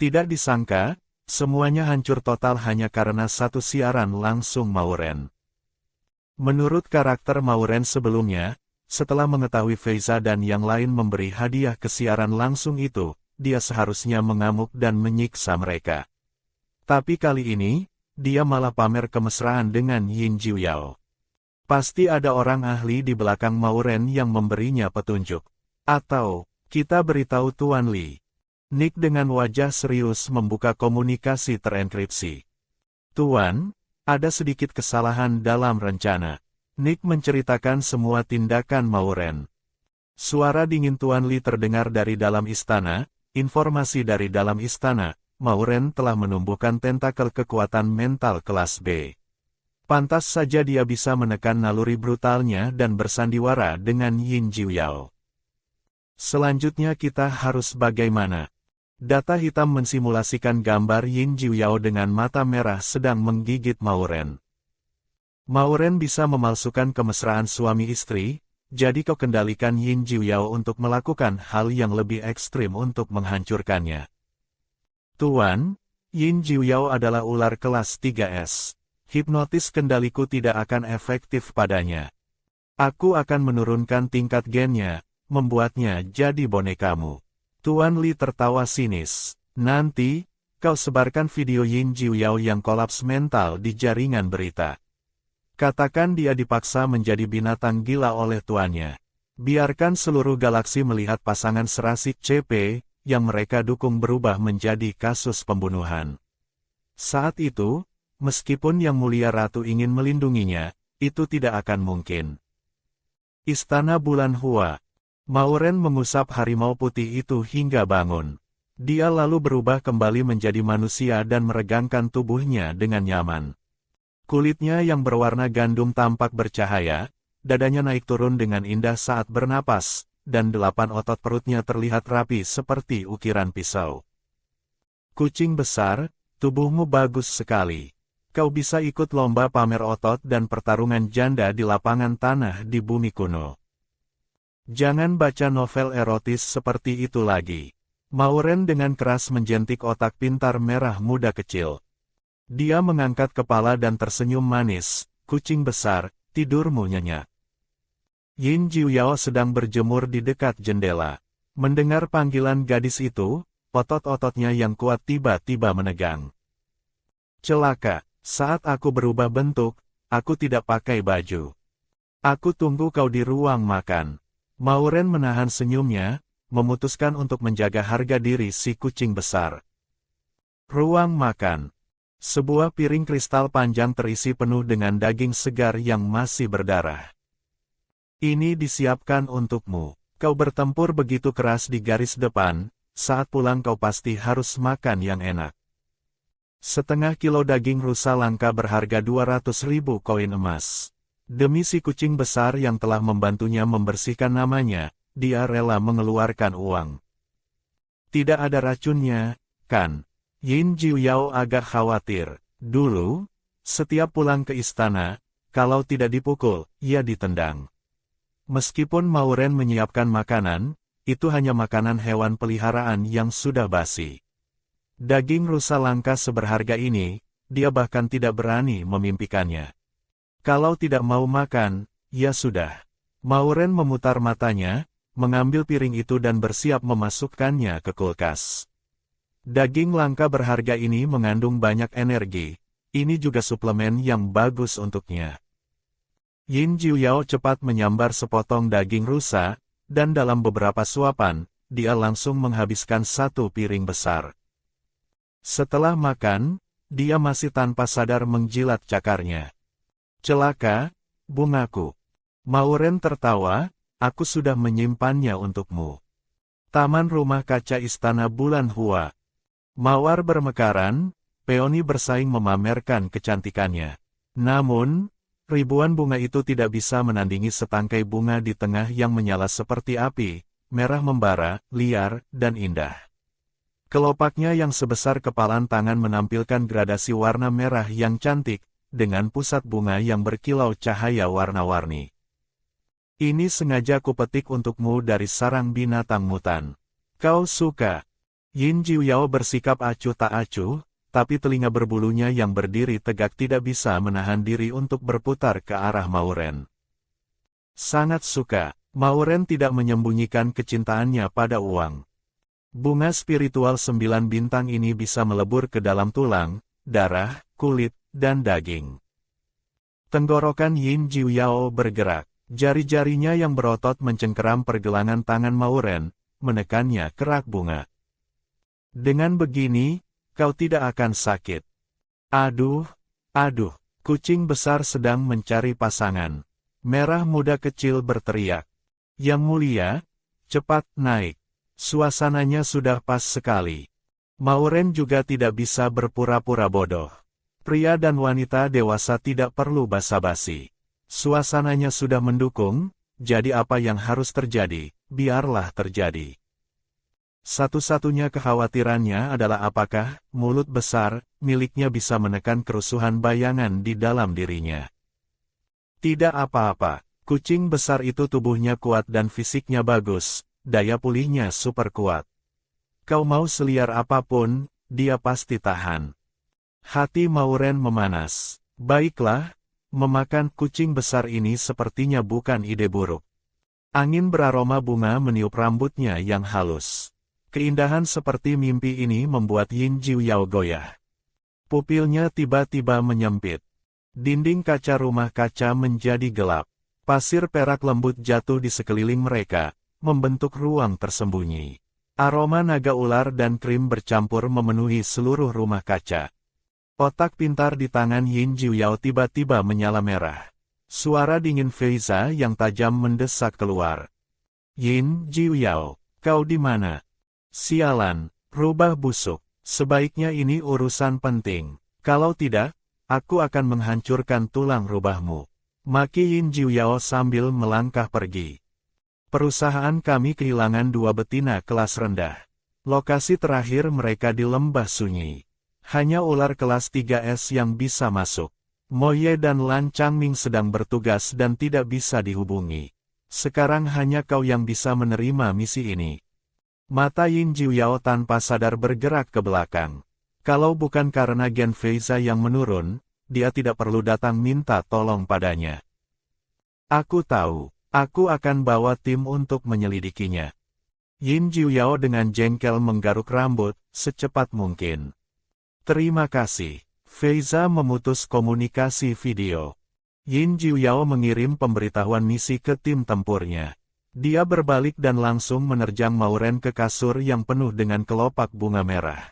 Tidak disangka, semuanya hancur total hanya karena satu siaran langsung Mauren. Menurut karakter Mauren sebelumnya, setelah mengetahui Feiza dan yang lain memberi hadiah ke siaran langsung itu, dia seharusnya mengamuk dan menyiksa mereka. Tapi kali ini, dia malah pamer kemesraan dengan Yin Jiuyao. Pasti ada orang ahli di belakang Mauren yang memberinya petunjuk. Atau, kita beritahu Tuan Li. Nick dengan wajah serius membuka komunikasi terenkripsi. Tuan, ada sedikit kesalahan dalam rencana. Nick menceritakan semua tindakan Mauren. Suara dingin Tuan Li terdengar dari dalam istana, informasi dari dalam istana. Mauren telah menumbuhkan tentakel kekuatan mental kelas B. Pantas saja dia bisa menekan naluri brutalnya dan bersandiwara dengan Yin Jiuyao. Selanjutnya kita harus bagaimana? Data hitam mensimulasikan gambar Yin Jiuyao dengan mata merah sedang menggigit Mauren. Mauren bisa memalsukan kemesraan suami istri, jadi kau kendalikan Yin Jiuyao untuk melakukan hal yang lebih ekstrim untuk menghancurkannya. Tuan, Yin Jiuyao adalah ular kelas 3S. Hipnotis kendaliku tidak akan efektif padanya. Aku akan menurunkan tingkat gennya, membuatnya jadi bonekamu. Tuan Li tertawa sinis. Nanti, kau sebarkan video Yin Jiuyao yang kolaps mental di jaringan berita. Katakan dia dipaksa menjadi binatang gila oleh tuannya. Biarkan seluruh galaksi melihat pasangan serasi CP, yang mereka dukung berubah menjadi kasus pembunuhan. Saat itu, meskipun Yang Mulia Ratu ingin melindunginya, itu tidak akan mungkin. Istana Bulan Hua. Mauren mengusap harimau putih itu hingga bangun. Dia lalu berubah kembali menjadi manusia dan meregangkan tubuhnya dengan nyaman. Kulitnya yang berwarna gandum tampak bercahaya, dadanya naik turun dengan indah saat bernapas, dan 8 otot perutnya terlihat rapi seperti ukiran pisau. Kucing besar, tubuhmu bagus sekali. Kau bisa ikut lomba pamer otot dan pertarungan janda di lapangan tanah di bumi kuno. Jangan baca novel erotis seperti itu lagi. Mauren dengan keras menjentik otak pintar Merah Muda kecil. Dia mengangkat kepala dan tersenyum manis. Kucing besar, tidurmu nyenyak. Yin Jiuyao sedang berjemur di dekat jendela. Mendengar panggilan gadis itu, otot-ototnya yang kuat tiba-tiba menegang. Celaka, saat aku berubah bentuk, aku tidak pakai baju. Aku tunggu kau di ruang makan. Mauren menahan senyumnya, memutuskan untuk menjaga harga diri si kucing besar. Ruang makan. Sebuah piring kristal panjang terisi penuh dengan daging segar yang masih berdarah. Ini disiapkan untukmu. Kau bertempur begitu keras di garis depan, saat pulang kau pasti harus makan yang enak. Setengah kilo daging rusa langka berharga 200.000 koin emas. Demi si kucing besar yang telah membantunya membersihkan namanya, dia rela mengeluarkan uang. Tidak ada racunnya, kan? Yin Jiuyao agak khawatir. Dulu, setiap pulang ke istana, kalau tidak dipukul, ia ditendang. Meskipun Mauren menyiapkan makanan, itu hanya makanan hewan peliharaan yang sudah basi. Daging rusa langka seberharga ini, dia bahkan tidak berani memimpikannya. Kalau tidak mau makan, ya sudah. Mauren memutar matanya, mengambil piring itu dan bersiap memasukkannya ke kulkas. Daging langka berharga ini mengandung banyak energi, ini juga suplemen yang bagus untuknya. Yin Jiuyao cepat menyambar sepotong daging rusa, dan dalam beberapa suapan, dia langsung menghabiskan satu piring besar. Setelah makan, dia masih tanpa sadar menjilat cakarnya. Celaka, bungaku. Mauren tertawa, aku sudah menyimpannya untukmu. Taman Rumah Kaca Istana Bulan Hua. Mawar bermekaran, peoni bersaing memamerkan kecantikannya. Namun, ribuan bunga itu tidak bisa menandingi setangkai bunga di tengah yang menyala seperti api, merah membara, liar, dan indah. Kelopaknya yang sebesar kepalan tangan menampilkan gradasi warna merah yang cantik, dengan pusat bunga yang berkilau cahaya warna-warni. Ini sengaja kupetik untukmu dari sarang binatang mutan. Kau suka? Yin Jiuyao bersikap acuh tak acuh, tapi telinga berbulunya yang berdiri tegak tidak bisa menahan diri untuk berputar ke arah Mauren. Sangat suka. Mauren tidak menyembunyikan kecintaannya pada uang. Bunga spiritual 9 bintang ini bisa melebur ke dalam tulang, darah, kulit, dan daging. Tenggorokan Yin Jiuyao bergerak. Jari-jarinya yang berotot mencengkeram pergelangan tangan Mauren, menekannya ke rak bunga. Dengan begini, kau tidak akan sakit. Aduh, aduh, kucing besar sedang mencari pasangan. Merah muda kecil berteriak. Yang mulia, cepat naik. Suasananya sudah pas sekali. Mauren juga tidak bisa berpura-pura bodoh. Pria dan wanita dewasa tidak perlu basa-basi. Suasananya sudah mendukung, jadi apa yang harus terjadi, biarlah terjadi. Satu-satunya kekhawatirannya adalah apakah mulut besar miliknya bisa menekan kerusuhan bayangan di dalam dirinya. Tidak apa-apa, kucing besar itu tubuhnya kuat dan fisiknya bagus, daya pulihnya super kuat. Kau mau seliar apapun, dia pasti tahan. Hati Mauren memanas. Baiklah, memakan kucing besar ini sepertinya bukan ide buruk. Angin beraroma bunga meniup rambutnya yang halus. Keindahan seperti mimpi ini membuat Yin Jiuyao goyah. Pupilnya tiba-tiba menyempit. Dinding kaca rumah kaca menjadi gelap. Pasir perak lembut jatuh di sekeliling mereka, membentuk ruang tersembunyi. Aroma naga ular dan krim bercampur memenuhi seluruh rumah kaca. Otak pintar di tangan Yin Jiuyao tiba-tiba menyala merah. Suara dingin Feiza yang tajam mendesak keluar. Yin Jiuyao, kau di mana? Sialan, rubah busuk. Sebaiknya ini urusan penting. Kalau tidak, aku akan menghancurkan tulang rubahmu. Maki Yin Jiuyao sambil melangkah pergi. Perusahaan kami kehilangan 2 betina kelas rendah. Lokasi terakhir mereka di lembah sunyi. Hanya ular kelas 3S yang bisa masuk. Moye dan Lan Changming sedang bertugas dan tidak bisa dihubungi. Sekarang hanya kau yang bisa menerima misi ini. Mata Yin Jiuyao tanpa sadar bergerak ke belakang. Kalau bukan karena Gen Feiza yang menurun, dia tidak perlu datang minta tolong padanya. Aku tahu, aku akan bawa tim untuk menyelidikinya. Yin Jiuyao dengan jengkel menggaruk rambut, secepat mungkin. Terima kasih. Feiza memutus komunikasi video. Yin Jiuyao mengirim pemberitahuan misi ke tim tempurnya. Dia berbalik dan langsung menerjang Mauren ke kasur yang penuh dengan kelopak bunga merah.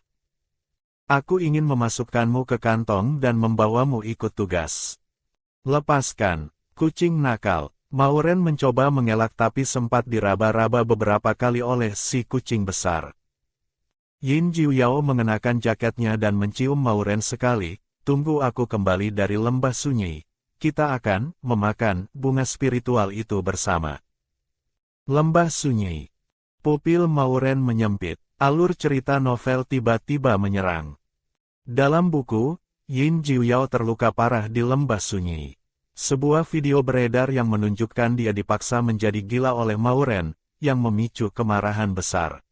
Aku ingin memasukkanmu ke kantong dan membawamu ikut tugas. Lepaskan, kucing nakal. Mauren mencoba mengelak tapi sempat diraba-raba beberapa kali oleh si kucing besar. Yin Jiuyao mengenakan jaketnya dan mencium Mauren sekali. Tunggu aku kembali dari lembah sunyi. Kita akan memakan bunga spiritual itu bersama. Lembah sunyi. Pupil Mauren menyempit. Alur cerita novel tiba-tiba menyerang. Dalam buku, Yin Jiuyao terluka parah di lembah sunyi. Sebuah video beredar yang menunjukkan dia dipaksa menjadi gila oleh Mauren, yang memicu kemarahan besar.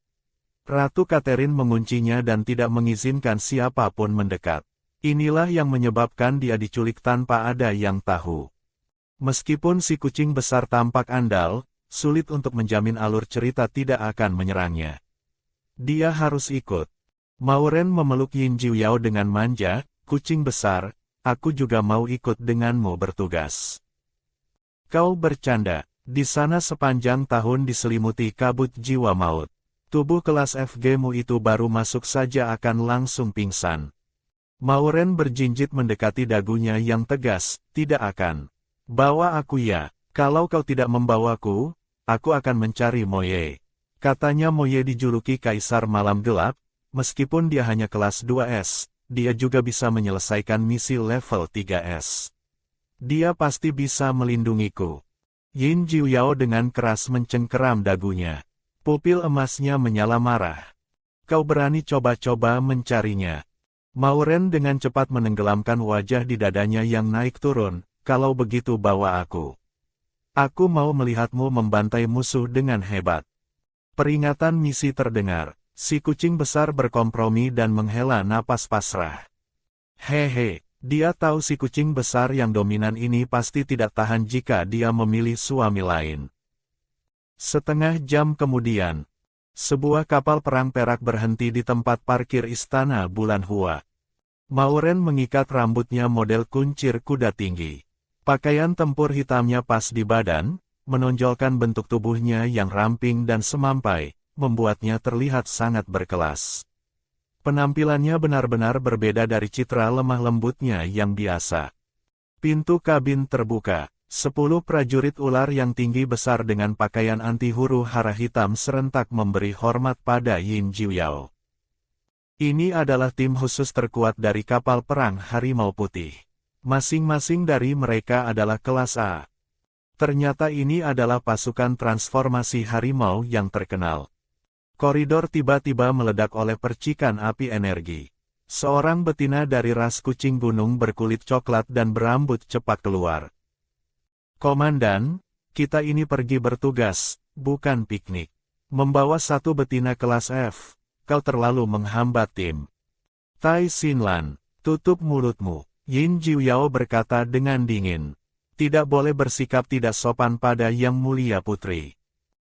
Ratu Catherine menguncinya dan tidak mengizinkan siapapun mendekat. Inilah yang menyebabkan dia diculik tanpa ada yang tahu. Meskipun si kucing besar tampak andal, sulit untuk menjamin alur cerita tidak akan menyerangnya. Dia harus ikut. Mauren memeluk Yin Jiuyao dengan manja, kucing besar, aku juga mau ikut denganmu bertugas. Kau bercanda, di sana sepanjang tahun diselimuti kabut jiwa maut. Tubuh kelas FG-mu itu baru masuk saja akan langsung pingsan. Mauren berjinjit mendekati dagunya yang tegas, tidak akan. Bawa aku ya, kalau kau tidak membawaku, aku akan mencari Moye. Katanya Moye dijuluki Kaisar Malam Gelap, meskipun dia hanya kelas 2S, dia juga bisa menyelesaikan misi level 3S. Dia pasti bisa melindungiku. Yin Jiuyao dengan keras mencengkeram dagunya. Pupil emasnya menyala marah. Kau berani coba-coba mencarinya. Mauren dengan cepat menenggelamkan wajah di dadanya yang naik turun, kalau begitu bawa aku. Aku mau melihatmu membantai musuh dengan hebat. Peringatan misi terdengar, si kucing besar berkompromi dan menghela napas pasrah. Hehe, dia tahu si kucing besar yang dominan ini pasti tidak tahan jika dia memilih suami lain. Setengah jam kemudian, sebuah kapal perang perak berhenti di tempat parkir Istana Bulan Hua. Mauren mengikat rambutnya model kuncir kuda tinggi. Pakaian tempur hitamnya pas di badan, menonjolkan bentuk tubuhnya yang ramping dan semampai, membuatnya terlihat sangat berkelas. Penampilannya benar-benar berbeda dari citra lemah lembutnya yang biasa. Pintu kabin terbuka. 10 prajurit ular yang tinggi besar dengan pakaian anti huru hara hitam serentak memberi hormat pada Yin Jiuyao. Ini adalah tim khusus terkuat dari kapal perang Harimau Putih. Masing-masing dari mereka adalah kelas A. Ternyata ini adalah pasukan transformasi harimau yang terkenal. Koridor tiba-tiba meledak oleh percikan api energi. Seorang betina dari ras kucing gunung berkulit coklat dan berambut cepat keluar. Komandan, kita ini pergi bertugas, bukan piknik. Membawa satu betina kelas F, kau terlalu menghambat tim. Tai Xinlan, tutup mulutmu, Yin Jiuyao berkata dengan dingin. Tidak boleh bersikap tidak sopan pada Yang Mulia Putri.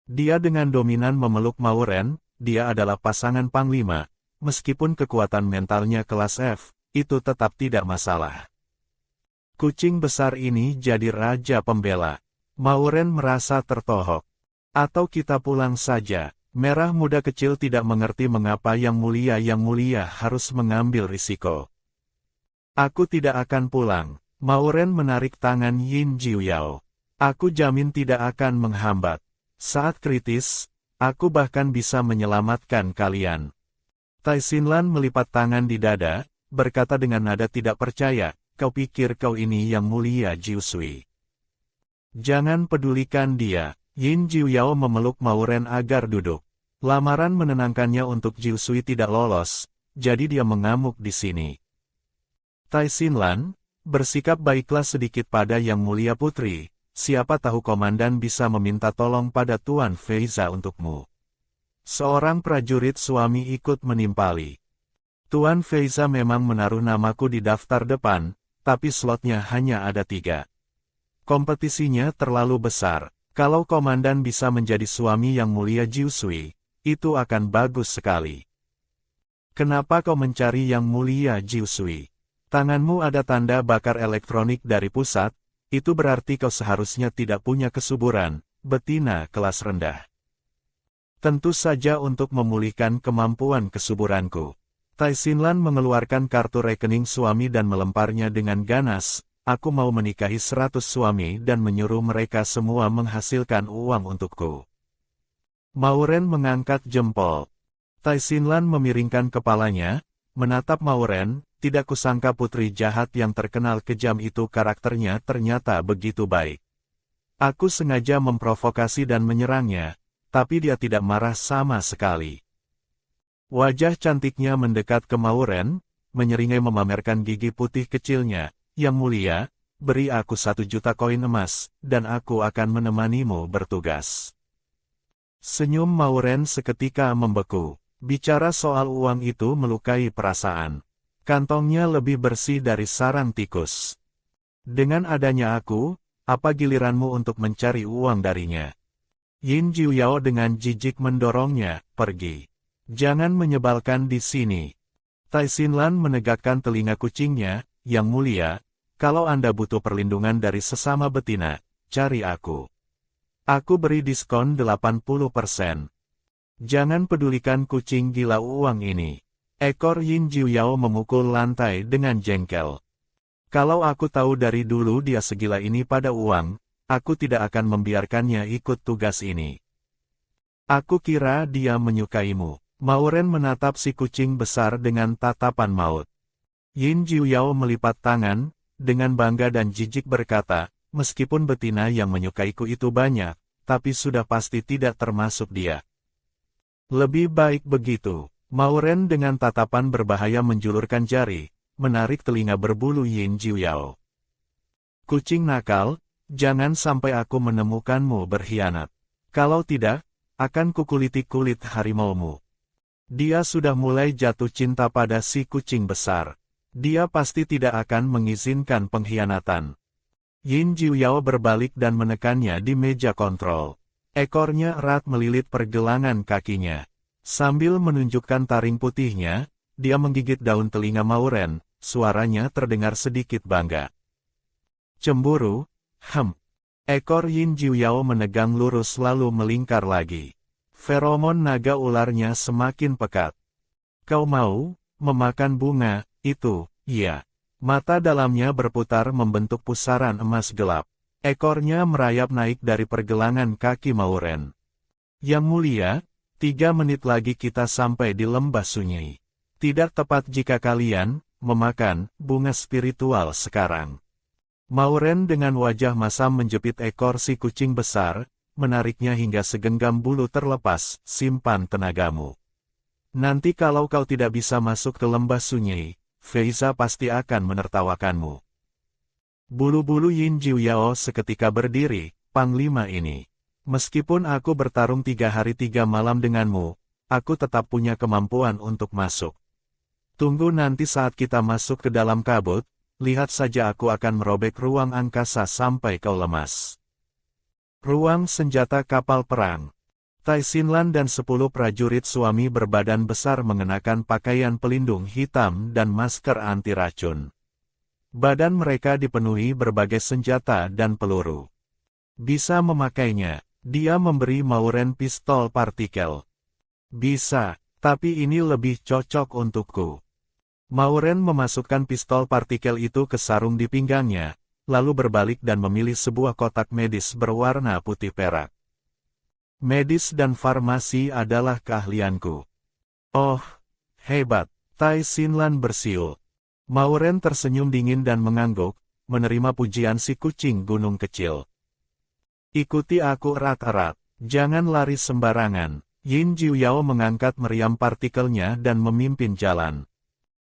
Dia dengan dominan memeluk Mauren, dia adalah pasangan panglima, meskipun kekuatan mentalnya kelas F, itu tetap tidak masalah. Kucing besar ini jadi raja pembela. Mauren merasa tertohok. Atau kita pulang saja. Merah muda kecil tidak mengerti mengapa Yang Mulia harus mengambil risiko. Aku tidak akan pulang. Mauren menarik tangan Yin Jiuyao. Aku jamin tidak akan menghambat. Saat kritis, aku bahkan bisa menyelamatkan kalian. Tai Xinlan melipat tangan di dada, berkata dengan nada tidak percaya. Kau pikir kau ini Yang Mulia Jiusui? Jangan pedulikan dia. Yin Jiuyao memeluk Mauren agar duduk. Lamaran menenangkannya untuk Jiusui tidak lolos, jadi dia mengamuk di sini. Tai Xinlan, bersikap baiklah sedikit pada Yang Mulia Putri, siapa tahu komandan bisa meminta tolong pada Tuan Feiza untukmu. Seorang prajurit suami ikut menimpali. Tuan Feiza memang menaruh namaku di daftar depan, tapi slotnya hanya ada 3. Kompetisinya terlalu besar. Kalau komandan bisa menjadi suami Yang Mulia Jiusui, itu akan bagus sekali. Kenapa kau mencari Yang Mulia Jiusui? Tanganmu ada tanda bakar elektronik dari pusat, itu berarti kau seharusnya tidak punya kesuburan, betina kelas rendah. Tentu saja untuk memulihkan kemampuan kesuburanku. Tai Xinlan mengeluarkan kartu rekening suami dan melemparnya dengan ganas. Aku mau menikahi 100 suami dan menyuruh mereka semua menghasilkan uang untukku. Mauren mengangkat jempol. Tai Xinlan memiringkan kepalanya, menatap Mauren. Tidak kusangka putri jahat yang terkenal kejam itu karakternya ternyata begitu baik. Aku sengaja memprovokasi dan menyerangnya, tapi dia tidak marah sama sekali. Wajah cantiknya mendekat ke Mauren, menyeringai memamerkan gigi putih kecilnya. Yang mulia, beri aku 1 juta koin emas, dan aku akan menemanimu bertugas. Senyum Mauren seketika membeku. Bicara soal uang itu melukai perasaan. Kantongnya lebih bersih dari sarang tikus. Dengan adanya aku, apa giliranmu untuk mencari uang darinya? Yin Jiuyao dengan jijik mendorongnya, pergi. Jangan menyebalkan di sini. Tai Xinlan menegakkan telinga kucingnya, Yang mulia, kalau Anda butuh perlindungan dari sesama betina, cari aku. Aku beri diskon 80%. Jangan pedulikan kucing gila uang ini. Ekor Yin Jiuyao memukul lantai dengan jengkel. Kalau aku tahu dari dulu dia segila ini pada uang, aku tidak akan membiarkannya ikut tugas ini. Aku kira dia menyukaimu. Mauren menatap si kucing besar dengan tatapan maut. Yin Jiuyao melipat tangan, dengan bangga dan jijik berkata, meskipun betina yang menyukaiku itu banyak, tapi sudah pasti tidak termasuk dia. Lebih baik begitu. Mauren dengan tatapan berbahaya menjulurkan jari, menarik telinga berbulu Yin Jiuyao. Kucing nakal, jangan sampai aku menemukanmu berkhianat. Kalau tidak, akan kukuliti kulit harimaumu. Dia sudah mulai jatuh cinta pada si kucing besar. Dia pasti tidak akan mengizinkan pengkhianatan. Yin Jiuyao berbalik dan menekannya di meja kontrol. Ekornya erat melilit pergelangan kakinya. Sambil menunjukkan taring putihnya, dia menggigit daun telinga Mauren, suaranya terdengar sedikit bangga. Cemburu? Ekor Yin Jiuyao menegang lurus lalu melingkar lagi. Feromon naga ularnya semakin pekat. Kau mau memakan bunga itu? Iya. Mata dalamnya berputar membentuk pusaran emas gelap. Ekornya merayap naik dari pergelangan kaki Mauren. Yang mulia, 3 menit lagi kita sampai di lembah sunyi. Tidak tepat jika kalian memakan bunga spiritual sekarang. Mauren dengan wajah masam menjepit ekor si kucing besar, menariknya hingga segenggam bulu terlepas, simpan tenagamu. Nanti kalau kau tidak bisa masuk ke lembah sunyi, Feiza pasti akan menertawakanmu. Bulu-bulu Yin Jiuyao seketika berdiri, Panglima ini. Meskipun aku bertarung 3 hari 3 malam denganmu, aku tetap punya kemampuan untuk masuk. Tunggu nanti saat kita masuk ke dalam kabut, lihat saja aku akan merobek ruang angkasa sampai kau lemas. Ruang senjata kapal perang. Tai Xinlan dan 10 prajurit suami berbadan besar mengenakan pakaian pelindung hitam dan masker anti racun. Badan mereka dipenuhi berbagai senjata dan peluru. Bisa memakainya. Dia memberi Mauren pistol partikel. Bisa, tapi ini lebih cocok untukku. Mauren memasukkan pistol partikel itu ke sarung di pinggangnya, lalu berbalik dan memilih sebuah kotak medis berwarna putih perak. Medis dan farmasi adalah keahlianku. Oh, hebat, Tai Xinlan bersiul. Mauren tersenyum dingin dan mengangguk, menerima pujian si kucing gunung kecil. Ikuti aku erat-erat, jangan lari sembarangan. Yin Jiuyao mengangkat meriam partikelnya dan memimpin jalan.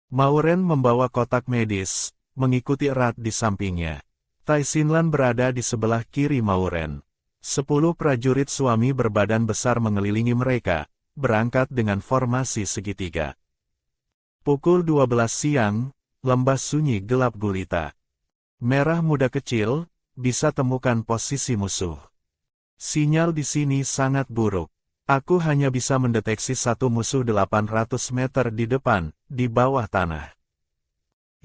Mauren membawa kotak medis, mengikuti erat di sampingnya. Tai Xinlan berada di sebelah kiri Mauren. 10 prajurit suami berbadan besar mengelilingi mereka, berangkat dengan formasi segitiga. Pukul 12 siang, lembah sunyi gelap gulita. Merah muda kecil, bisa temukan posisi musuh. Sinyal di sini sangat buruk. Aku hanya bisa mendeteksi satu musuh 800 meter di depan, di bawah tanah.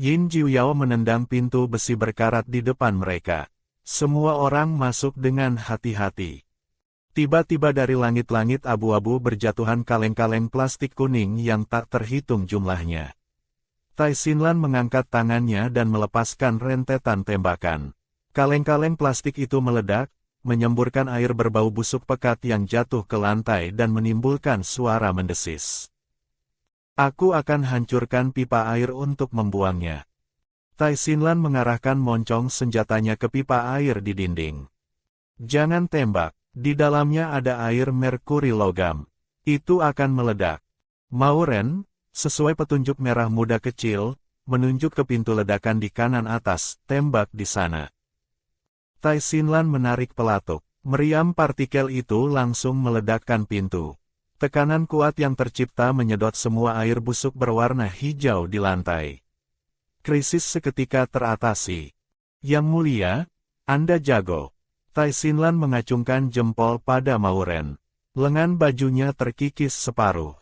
Yin Jiuyao menendang pintu besi berkarat di depan mereka. Semua orang masuk dengan hati-hati. Tiba-tiba dari langit-langit abu-abu berjatuhan kaleng-kaleng plastik kuning yang tak terhitung jumlahnya. Tai Xinlan mengangkat tangannya dan melepaskan rentetan tembakan. Kaleng-kaleng plastik itu meledak, menyemburkan air berbau busuk pekat yang jatuh ke lantai dan menimbulkan suara mendesis. Aku akan hancurkan pipa air untuk membuangnya. Tai Xinlan mengarahkan moncong senjatanya ke pipa air di dinding. Jangan tembak. Di dalamnya ada air merkuri logam. Itu akan meledak. Mauren, sesuai petunjuk merah muda kecil, menunjuk ke pintu ledakan di kanan atas, tembak di sana. Tai Xinlan menarik pelatuk. Meriam partikel itu langsung meledakkan pintu. Tekanan kuat yang tercipta menyedot semua air busuk berwarna hijau di lantai. Krisis seketika teratasi. Yang mulia, Anda jago. Tai Xinlan mengacungkan jempol pada Mauren. Lengan bajunya terkikis separuh.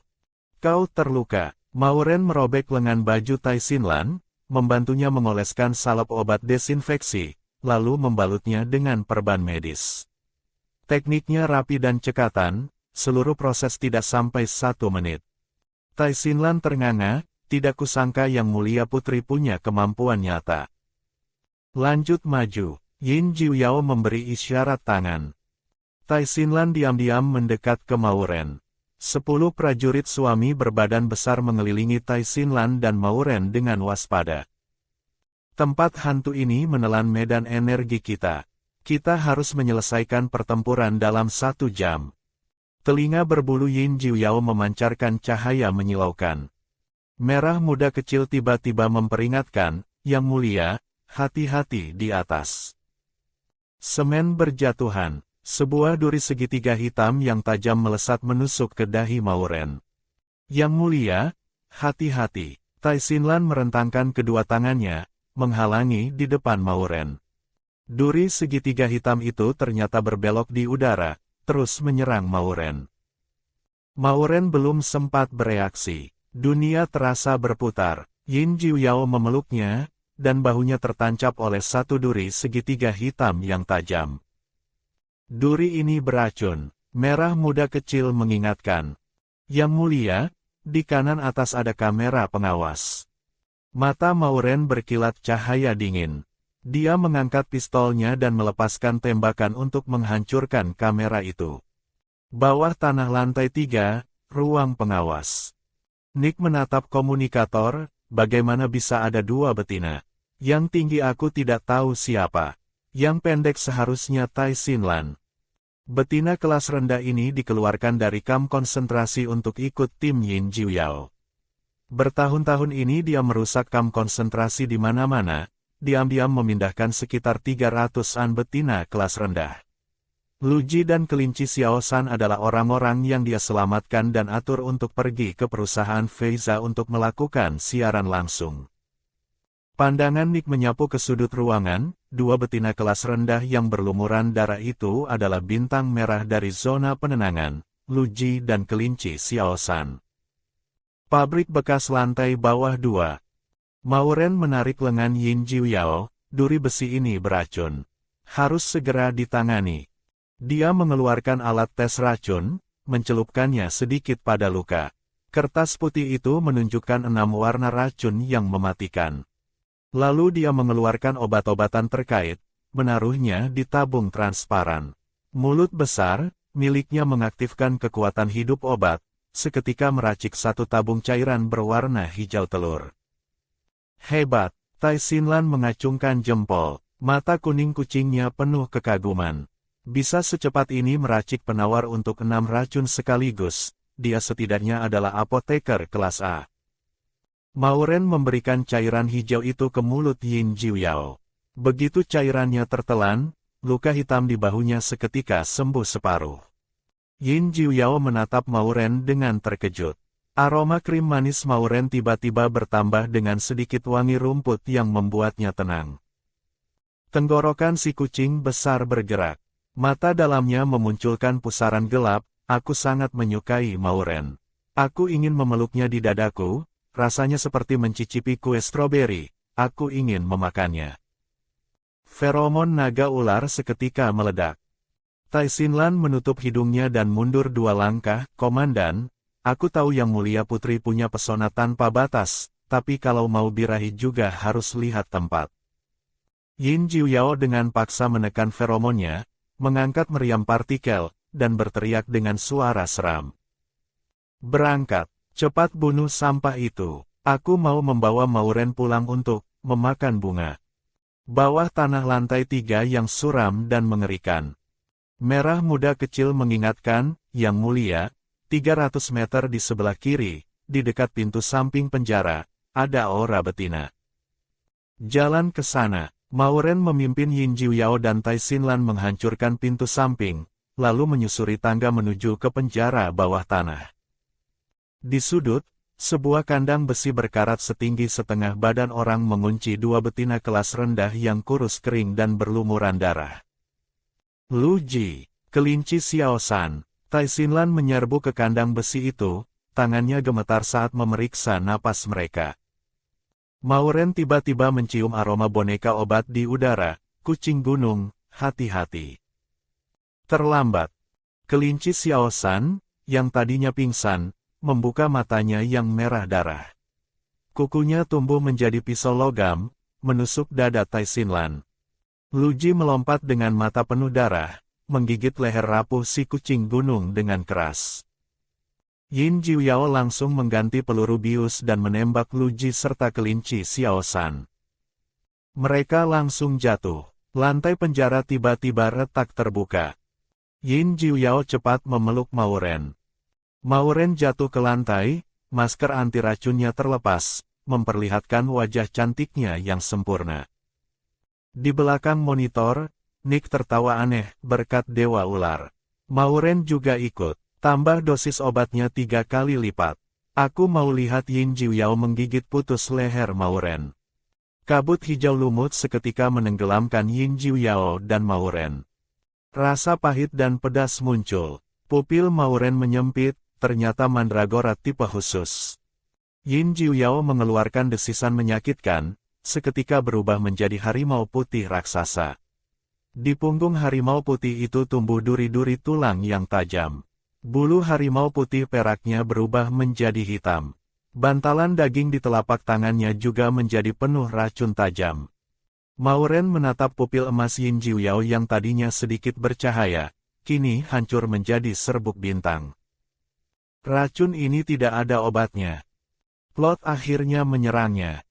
Kau terluka. Mauren merobek lengan baju Tai Xinlan, membantunya mengoleskan salep obat desinfeksi, lalu membalutnya dengan perban medis. Tekniknya rapi dan cekatan, seluruh proses tidak sampai 1 menit. Tai Xinlan ternganga, tidak kusangka Yang Mulia Putri punya kemampuan nyata. Lanjut maju. Yin Jiuyao memberi isyarat tangan. Tai Xinlan diam-diam mendekat ke Mauren. 10 prajurit suami berbadan besar mengelilingi Tai Xinlan dan Mauren dengan waspada. Tempat hantu ini menelan medan energi kita. Kita harus menyelesaikan pertempuran dalam 1 jam. Telinga berbulu Yin Jiuyao memancarkan cahaya menyilaukan. Merah muda kecil tiba-tiba memperingatkan, Yang Mulia, hati-hati di atas. Semen berjatuhan. Sebuah duri segitiga hitam yang tajam melesat menusuk ke dahi Mauren. Yang Mulia, hati-hati. Tai Xinlan merentangkan kedua tangannya, menghalangi di depan Mauren. Duri segitiga hitam itu ternyata berbelok di udara, terus menyerang Mauren. Mauren belum sempat bereaksi. Dunia terasa berputar. Yin Jiuyao memeluknya, dan bahunya tertancap oleh satu duri segitiga hitam yang tajam. Duri ini beracun. Merah muda kecil mengingatkan. Yang Mulia, di kanan atas ada kamera pengawas. Mata Mauren berkilat cahaya dingin. Dia mengangkat pistolnya dan melepaskan tembakan untuk menghancurkan kamera itu. Bawah tanah lantai 3, ruang pengawas. Nick menatap komunikator, bagaimana bisa ada 2 betina? Yang tinggi aku tidak tahu siapa. Yang pendek seharusnya Tai Xinlan. Betina kelas rendah ini dikeluarkan dari kamp konsentrasi untuk ikut tim Yin Jiuyao. Bertahun-tahun ini dia merusak kamp konsentrasi di mana-mana, diam-diam memindahkan sekitar 300-an betina kelas rendah. Luji dan kelinci Xiaoshan adalah orang-orang yang dia selamatkan dan atur untuk pergi ke perusahaan Feiza untuk melakukan siaran langsung. Pandangan Nick menyapu ke sudut ruangan, 2 betina kelas rendah yang berlumuran darah itu adalah bintang merah dari zona penenangan, Luji dan kelinci Xiaoshan. Pabrik bekas lantai bawah 2. Mauren menarik lengan Yin Jiuyao, duri besi ini beracun. Harus segera ditangani. Dia mengeluarkan alat tes racun, mencelupkannya sedikit pada luka. Kertas putih itu menunjukkan 6 warna racun yang mematikan. Lalu dia mengeluarkan obat-obatan terkait, menaruhnya di tabung transparan. Mulut besar, miliknya mengaktifkan kekuatan hidup obat, seketika meracik 1 tabung cairan berwarna hijau telur. Hebat, Tai Xinlan mengacungkan jempol, mata kuning kucingnya penuh kekaguman. Bisa secepat ini meracik penawar untuk 6 racun sekaligus, dia setidaknya adalah apoteker kelas A. Mauren memberikan cairan hijau itu ke mulut Yin Jiuyao. Begitu cairannya tertelan, luka hitam di bahunya seketika sembuh separuh. Yin Jiuyao menatap Mauren dengan terkejut. Aroma krim manis Mauren tiba-tiba bertambah dengan sedikit wangi rumput yang membuatnya tenang. Tenggorokan si kucing besar bergerak. Mata dalamnya memunculkan pusaran gelap, aku sangat menyukai Mauren. Aku ingin memeluknya di dadaku. Rasanya seperti mencicipi kue stroberi, aku ingin memakannya. Feromon naga ular seketika meledak. Tai Xinlan menutup hidungnya dan mundur 2 langkah. Komandan, aku tahu Yang Mulia Putri punya pesona tanpa batas, tapi kalau mau birahi juga harus lihat tempat. Yin Jiuyao dengan paksa menekan feromonnya, mengangkat meriam partikel, dan berteriak dengan suara seram. Berangkat, cepat bunuh sampah itu. Aku mau membawa Mauren pulang untuk memakan bunga. Bawah tanah lantai 3 yang suram dan mengerikan. Merah muda kecil mengingatkan, Yang Mulia, 300 meter di sebelah kiri, di dekat pintu samping penjara, ada aura betina. Jalan ke sana. Mauren memimpin Yin Jiuyao dan Tai Xinlan menghancurkan pintu samping, lalu menyusuri tangga menuju ke penjara bawah tanah. Di sudut, sebuah kandang besi berkarat setinggi setengah badan orang mengunci 2 betina kelas rendah yang kurus kering dan berlumuran darah. Lu Ji, kelinci Xiaoshan. Tai Xinlan menyerbu ke kandang besi itu, tangannya gemetar saat memeriksa napas mereka. Mauren tiba-tiba mencium aroma boneka obat di udara. Kucing gunung, hati-hati. Terlambat. Kelinci Xiaoshan, yang tadinya pingsan, membuka matanya yang merah darah. Kukunya tumbuh menjadi pisau logam, menusuk dada Tai Xinlan. Lu Ji melompat dengan mata penuh darah, menggigit leher rapuh si kucing gunung dengan keras. Yin Jiuyao langsung mengganti peluru bius dan menembak Lu Ji serta kelinci Xiaoshan. Mereka langsung jatuh. Lantai penjara tiba-tiba retak terbuka. Yin Jiuyao cepat memeluk Mauren. Mauren jatuh ke lantai, masker anti racunnya terlepas, memperlihatkan wajah cantiknya yang sempurna. Di belakang monitor, Nick tertawa aneh berkat Dewa Ular. Mauren juga ikut. Tambah dosis obatnya 3 kali lipat. Aku mau lihat Yin Jiuyao menggigit putus leher Mauren. Kabut hijau lumut seketika menenggelamkan Yin Jiuyao dan Mauren. Rasa pahit dan pedas muncul. Pupil Mauren menyempit, ternyata mandragora tipe khusus. Yin Jiuyao mengeluarkan desisan menyakitkan, seketika berubah menjadi harimau putih raksasa. Di punggung harimau putih itu tumbuh duri-duri tulang yang tajam. Bulu harimau putih peraknya berubah menjadi hitam. Bantalan daging di telapak tangannya juga menjadi penuh racun tajam. Mauren menatap pupil emas Yin Jiuyao yang tadinya sedikit bercahaya, kini hancur menjadi serbuk bintang. Racun ini tidak ada obatnya. Plot akhirnya menyerangnya.